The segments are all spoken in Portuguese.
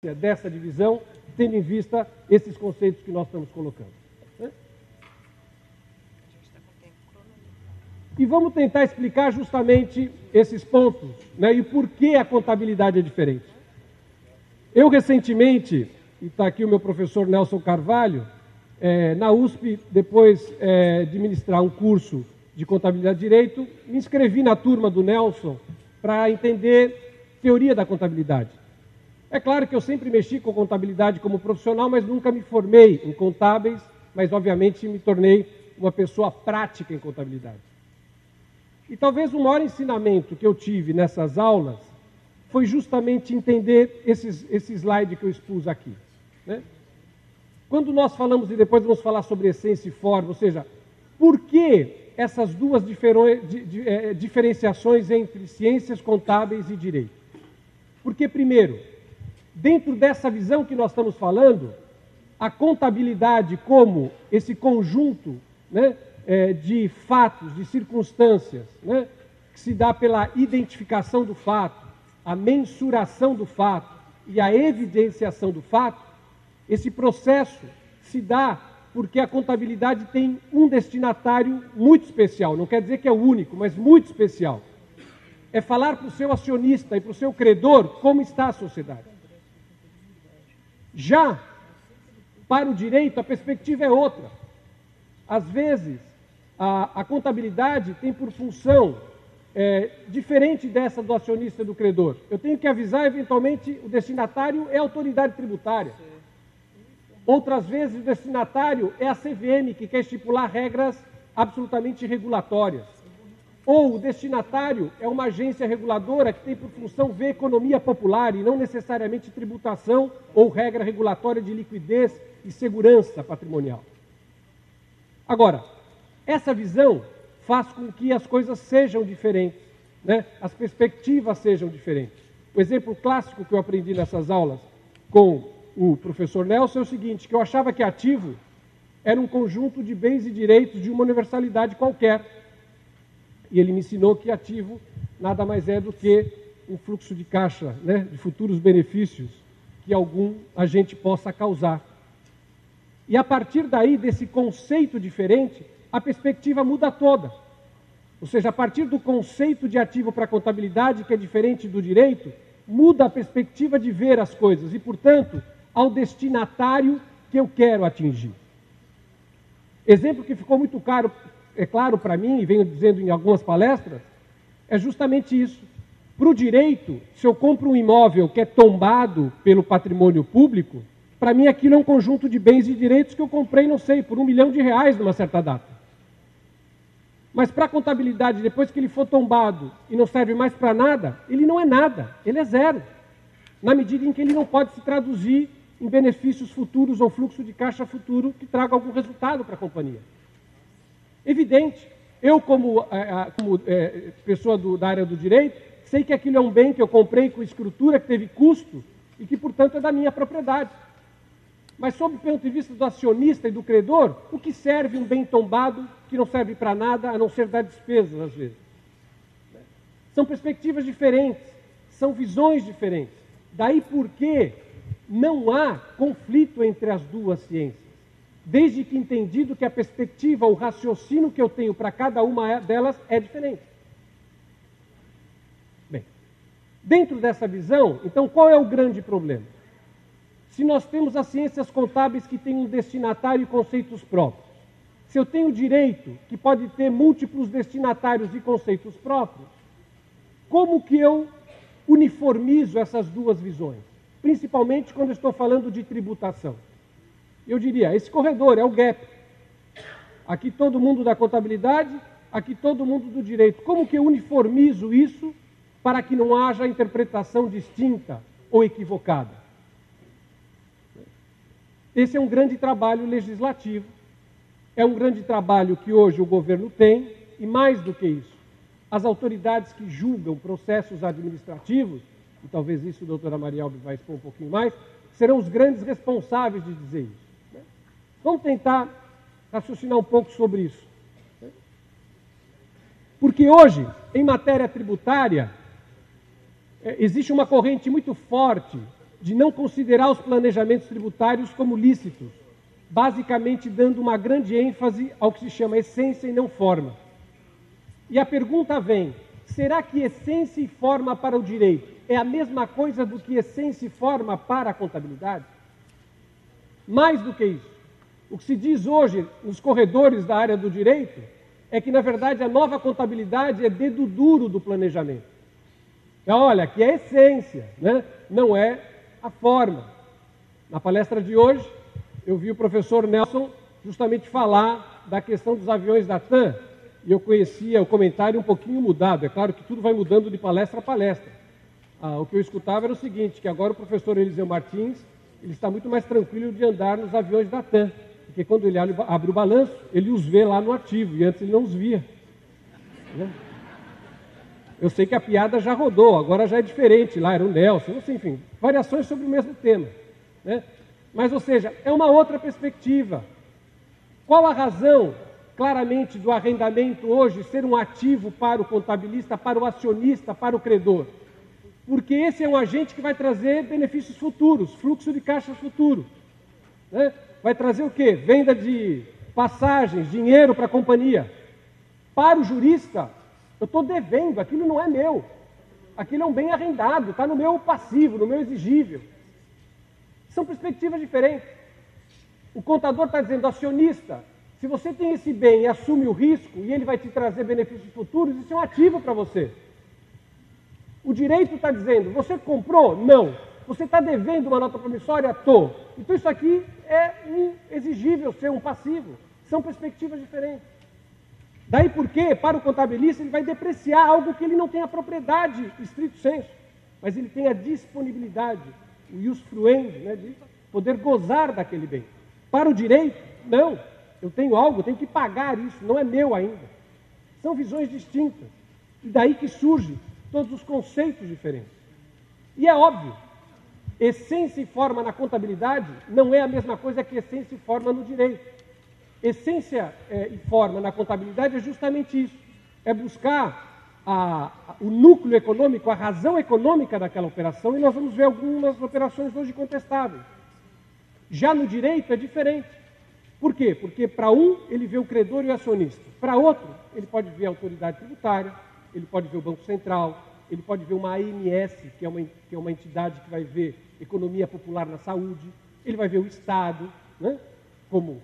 dessa divisão, tendo em vista esses conceitos que nós estamos colocando. Né? E vamos tentar explicar justamente esses pontos, né, e por que a contabilidade é diferente. Eu recentemente, e está aqui o meu professor Nelson Carvalho, na USP, depois de ministrar um curso de contabilidade e direito, me inscrevi na turma do Nelson para entender teoria da contabilidade. É claro que eu sempre mexi com contabilidade como profissional, mas nunca me formei em contábeis, mas obviamente me tornei uma pessoa prática em contabilidade. E talvez o maior ensinamento que eu tive nessas aulas foi justamente entender esse slide que eu expus aqui. Né? Quando nós falamos, e depois vamos falar sobre essência e forma, ou seja, por que essas duas diferenciações entre ciências contábeis e direito? Porque, primeiro, dentro dessa visão que nós estamos falando, a contabilidade como esse conjunto, né, de fatos, de circunstâncias, né, que se dá pela identificação do fato, a mensuração do fato e a evidenciação do fato, esse processo se dá porque a contabilidade tem um destinatário muito especial, não quer dizer que é o único, mas muito especial. É falar para o seu acionista e para o seu credor como está a sociedade. Já para o direito, a perspectiva é outra. Às vezes, a contabilidade tem por função diferente dessa do acionista e do credor. Eu tenho que avisar, eventualmente, o destinatário é a autoridade tributária. Outras vezes, o destinatário é a CVM, que quer estipular regras absolutamente regulatórias. Ou o destinatário é uma agência reguladora que tem por função ver economia popular e não necessariamente tributação ou regra regulatória de liquidez e segurança patrimonial. Agora, essa visão faz com que as coisas sejam diferentes, né? As perspectivas sejam diferentes. O exemplo clássico que eu aprendi nessas aulas com o professor Nelson é o seguinte, que eu achava que ativo era um conjunto de bens e direitos de uma universalidade qualquer. E ele me ensinou que ativo nada mais é do que um fluxo de caixa, né, de futuros benefícios que algum agente possa causar. E a partir daí, desse conceito diferente, a perspectiva muda toda. Ou seja, a partir do conceito de ativo para a contabilidade, que é diferente do direito, muda a perspectiva de ver as coisas e, portanto, ao destinatário que eu quero atingir. Exemplo que ficou muito claro para mim, e venho dizendo em algumas palestras, é justamente isso. Para o direito, se eu compro um imóvel que é tombado pelo patrimônio público, para mim aquilo é um conjunto de bens e direitos que eu comprei, não sei, por R$1 milhão numa certa data. Mas para a contabilidade, depois que ele for tombado e não serve mais para nada, ele não é nada, ele é zero. Na medida em que ele não pode se traduzir em benefícios futuros ou fluxo de caixa futuro que traga algum resultado para a companhia. Evidente, eu como pessoa da área do direito, sei que aquilo é um bem que eu comprei com escritura, que teve custo e que, portanto, é da minha propriedade. Mas, sob o ponto de vista do acionista e do credor, o que serve um bem tombado que não serve para nada, a não ser dar despesas, às vezes? São perspectivas diferentes, são visões diferentes. Daí porque não há conflito entre as duas ciências. Desde que entendido que a perspectiva, o raciocínio que eu tenho para cada uma delas é diferente. Bem, dentro dessa visão, então, qual é o grande problema? Se nós temos as ciências contábeis que têm um destinatário e conceitos próprios, se eu tenho direito que pode ter múltiplos destinatários e conceitos próprios, como que eu uniformizo essas duas visões? Principalmente quando eu estou falando de tributação. Eu diria, esse corredor é o gap. Aqui todo mundo da contabilidade, aqui todo mundo do direito. Como que eu uniformizo isso para que não haja interpretação distinta ou equivocada? Esse é um grande trabalho legislativo. É um grande trabalho que hoje o governo tem, e mais do que isso, as autoridades que julgam processos administrativos, e talvez isso a doutora Marialbe vai expor um pouquinho mais, serão os grandes responsáveis de dizer isso. Vamos tentar raciocinar um pouco sobre isso. Porque hoje, em matéria tributária, existe uma corrente muito forte de não considerar os planejamentos tributários como lícitos, basicamente dando uma grande ênfase ao que se chama essência e não forma. E a pergunta vem, será que essência e forma para o direito é a mesma coisa do que essência e forma para a contabilidade? Mais do que isso, o que se diz hoje nos corredores da área do direito é que, na verdade, a nova contabilidade é dedo duro do planejamento. Olha, que é a essência, né? Não é a forma. Na palestra de hoje, eu vi o professor Nelson justamente falar da questão dos aviões da TAM, e eu conhecia o comentário um pouquinho mudado. É claro que tudo vai mudando de palestra a palestra. O que eu escutava era o seguinte, que agora o professor Eliseu Martins, ele está muito mais tranquilo de andar nos aviões da TAM, porque quando ele abre o balanço, ele os vê lá no ativo, e antes ele não os via. Né? Eu sei que a piada já rodou, agora já é diferente, lá era o Nelson, não sei, enfim, variações sobre o mesmo tema. Né? Mas, ou seja, é uma outra perspectiva. Qual a razão, claramente, do arrendamento hoje ser um ativo para o contabilista, para o acionista, para o credor? Porque esse é um agente que vai trazer benefícios futuros, fluxo de caixa futuro. Né? Vai trazer o quê? Venda de passagens, dinheiro para a companhia. Para o jurista, eu estou devendo, aquilo não é meu. Aquilo é um bem arrendado, está no meu passivo, no meu exigível. São perspectivas diferentes. O contador está dizendo, acionista, se você tem esse bem e assume o risco e ele vai te trazer benefícios futuros, isso é um ativo para você. O direito está dizendo, você comprou? Não. Você está devendo uma nota promissória? Estou. Então isso aqui é um exigível ser um passivo. São perspectivas diferentes. Daí porque, para o contabilista, ele vai depreciar algo que ele não tem a propriedade, estrito sensu, mas ele tem a disponibilidade, o usufruendo, né, de poder gozar daquele bem. Para o direito, não. Eu tenho algo, eu tenho que pagar isso, não é meu ainda. São visões distintas. E daí que surgem todos os conceitos diferentes. E é óbvio, essência e forma na contabilidade não é a mesma coisa que essência e forma no direito. Essência e forma na contabilidade é justamente isso. É buscar o núcleo econômico, a razão econômica daquela operação, e nós vamos ver algumas operações hoje contestáveis. Já no direito é diferente. Por quê? Porque para um ele vê o credor e o acionista. Para outro, ele pode ver a autoridade tributária, ele pode ver o Banco Central, ele pode ver uma ANS, que é uma entidade que vai ver economia popular na saúde, ele vai ver o Estado, né, como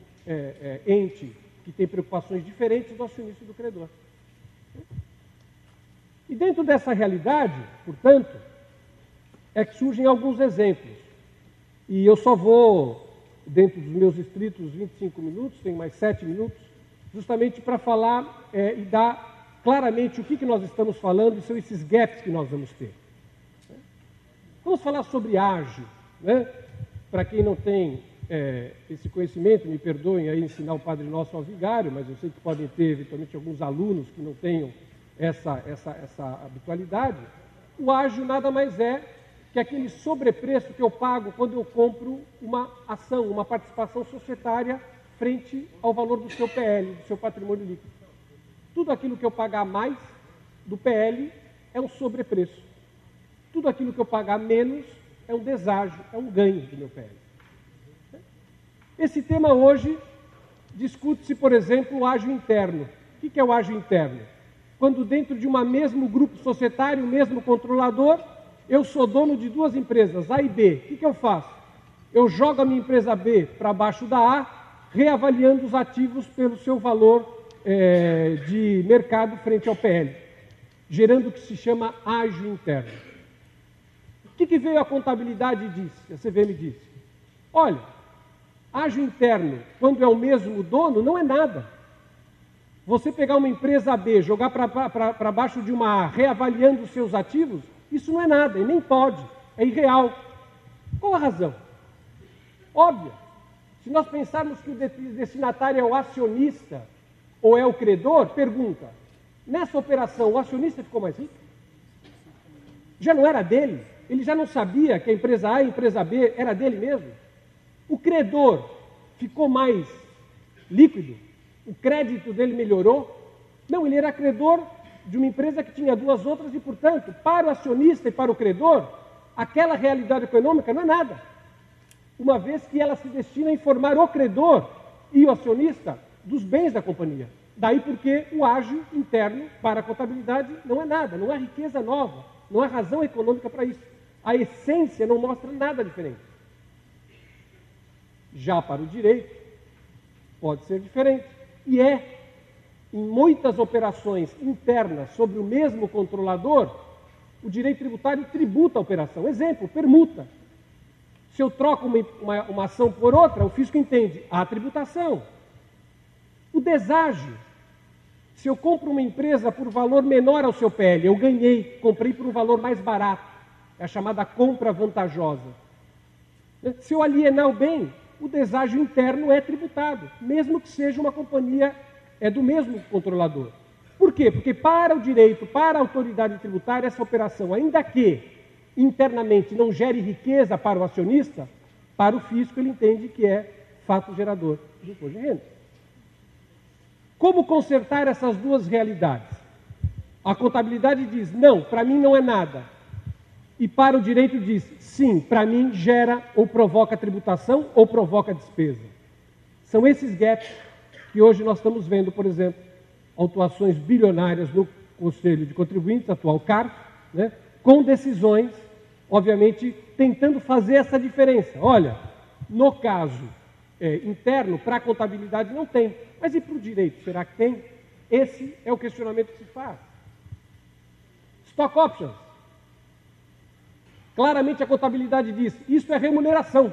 ente que tem preocupações diferentes do acionista e do credor. E dentro dessa realidade, portanto, é que surgem alguns exemplos. E eu só vou, dentro dos meus estritos 25 minutos, tenho mais 7 minutos, justamente para falar e dar claramente o que nós estamos falando e são esses gaps que nós vamos ter. Vamos falar sobre ágio, né? Para quem não tem esse conhecimento, me perdoem aí ensinar o Padre Nosso ao vigário, mas eu sei que podem ter eventualmente alguns alunos que não tenham essa habitualidade. O ágio nada mais é que aquele sobrepreço que eu pago quando eu compro uma ação, uma participação societária frente ao valor do seu PL, do seu patrimônio líquido. Tudo aquilo que eu pagar mais do PL é um sobrepreço. Tudo aquilo que eu pagar menos é um deságio, é um ganho do meu PL. Esse tema hoje discute-se, por exemplo, o ágio interno. O que é o ágio interno? Quando dentro de um mesmo grupo societário, o mesmo controlador, eu sou dono de duas empresas, A e B. O que eu faço? Eu jogo a minha empresa B para baixo da A, reavaliando os ativos pelo seu valor de mercado frente ao PL, gerando o que se chama ágio interno. O que veio a contabilidade e disse? A CVM disse, olha, ágio interno, quando é o mesmo dono, não é nada. Você pegar uma empresa B, jogar para baixo de uma A, reavaliando os seus ativos, isso não é nada, e nem pode, é irreal. Qual a razão? Óbvia. Se nós pensarmos que o destinatário é o acionista ou é o credor, pergunta, nessa operação o acionista ficou mais rico? Já não era dele? Ele já não sabia que a empresa A e a empresa B era dele mesmo? O credor ficou mais líquido? O crédito dele melhorou? Não, ele era credor de uma empresa que tinha duas outras e, portanto, para o acionista e para o credor, aquela realidade econômica não é nada, uma vez que ela se destina a informar o credor e o acionista dos bens da companhia. Daí porque o ágio interno para a contabilidade não é nada, não é riqueza nova, não há razão econômica para isso. A essência não mostra nada diferente. Já para o direito, pode ser diferente. E é, em muitas operações internas sobre o mesmo controlador, o direito tributário tributa a operação. Exemplo, permuta. Se eu troco uma ação por outra, o fisco entende a tributação. O deságio. Se eu compro uma empresa por valor menor ao seu PL, eu ganhei, comprei por um valor mais barato. É a chamada compra vantajosa. Se eu alienar o bem, o deságio interno é tributado, mesmo que seja uma companhia do mesmo controlador. Por quê? Porque para o direito, para a autoridade tributária, essa operação, ainda que internamente não gere riqueza para o acionista, para o fisco ele entende que é fato gerador de imposto de renda. Como consertar essas duas realidades? A contabilidade diz, não, para mim não é nada. E para o direito diz, sim, para mim gera ou provoca tributação ou provoca despesa. São esses gaps que hoje nós estamos vendo, por exemplo, autuações bilionárias no Conselho de Contribuintes, atual CARF, né, com decisões, obviamente, tentando fazer essa diferença. Olha, no caso interno, para a contabilidade não tem, mas e para o direito, será que tem? Esse é o questionamento que se faz. Stock options. Claramente a contabilidade diz, isso é remuneração.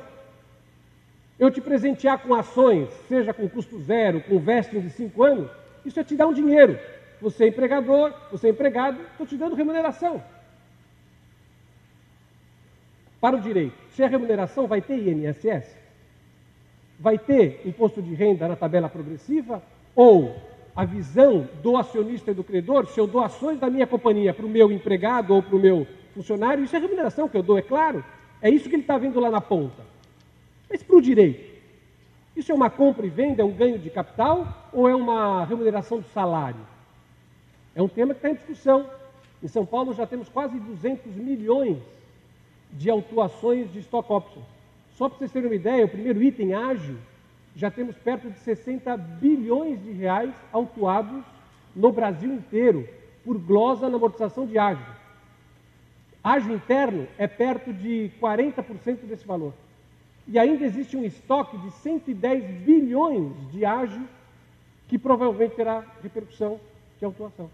Eu te presentear com ações, seja com custo zero, com vesting de 5 anos, isso é te dar um dinheiro. Você é empregador, você é empregado, estou te dando remuneração. Para o direito, se é remuneração, vai ter INSS? Vai ter imposto de renda na tabela progressiva? Ou a visão do acionista e do credor, se eu dou ações da minha companhia para o meu empregado ou para o meu funcionário, isso é remuneração que eu dou, é claro. É isso que ele está vendo lá na ponta. Mas para o direito, isso é uma compra e venda, é um ganho de capital ou é uma remuneração do salário? É um tema que está em discussão. Em São Paulo já temos quase 200 milhões de autuações de stock options. Só para vocês terem uma ideia, o primeiro item ágil, já temos perto de 60 bilhões de reais autuados no Brasil inteiro, por glosa na amortização de ágio. Ágio interno é perto de 40% desse valor. E ainda existe um estoque de 110 bilhões de ágio que provavelmente terá repercussão de autuação.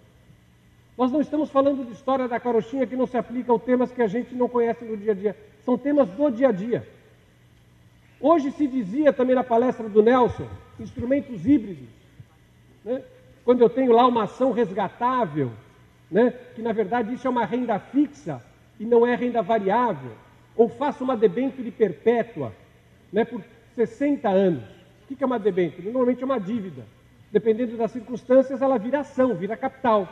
Nós não estamos falando de história da carochinha que não se aplica a temas que a gente não conhece no dia a dia. São temas do dia a dia. Hoje se dizia também na palestra do Nelson, instrumentos híbridos. Né? Quando eu tenho lá uma ação resgatável, né? Que na verdade isso é uma renda fixa e não é renda variável. Ou faço uma debênture perpétua, né? Por 60 anos. O que é uma debênture? Normalmente é uma dívida. Dependendo das circunstâncias, ela vira ação, vira capital.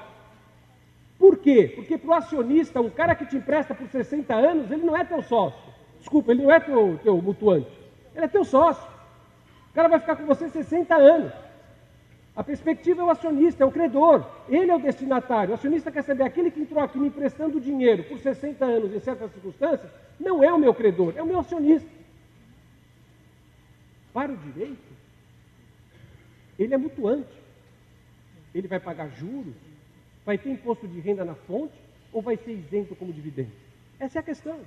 Por quê? Porque para o acionista, um cara que te empresta por 60 anos, ele não é teu sócio. Desculpa, ele não é teu mutuante. Ele é teu sócio. O cara vai ficar com você 60 anos. A perspectiva é o acionista, é o credor. Ele é o destinatário. O acionista quer saber, aquele que entrou aqui me emprestando dinheiro por 60 anos em certas circunstâncias, não é o meu credor, é o meu acionista. Para o direito, ele é mutuante. Ele vai pagar juros, vai ter imposto de renda na fonte ou vai ser isento como dividendo? Essa é a questão.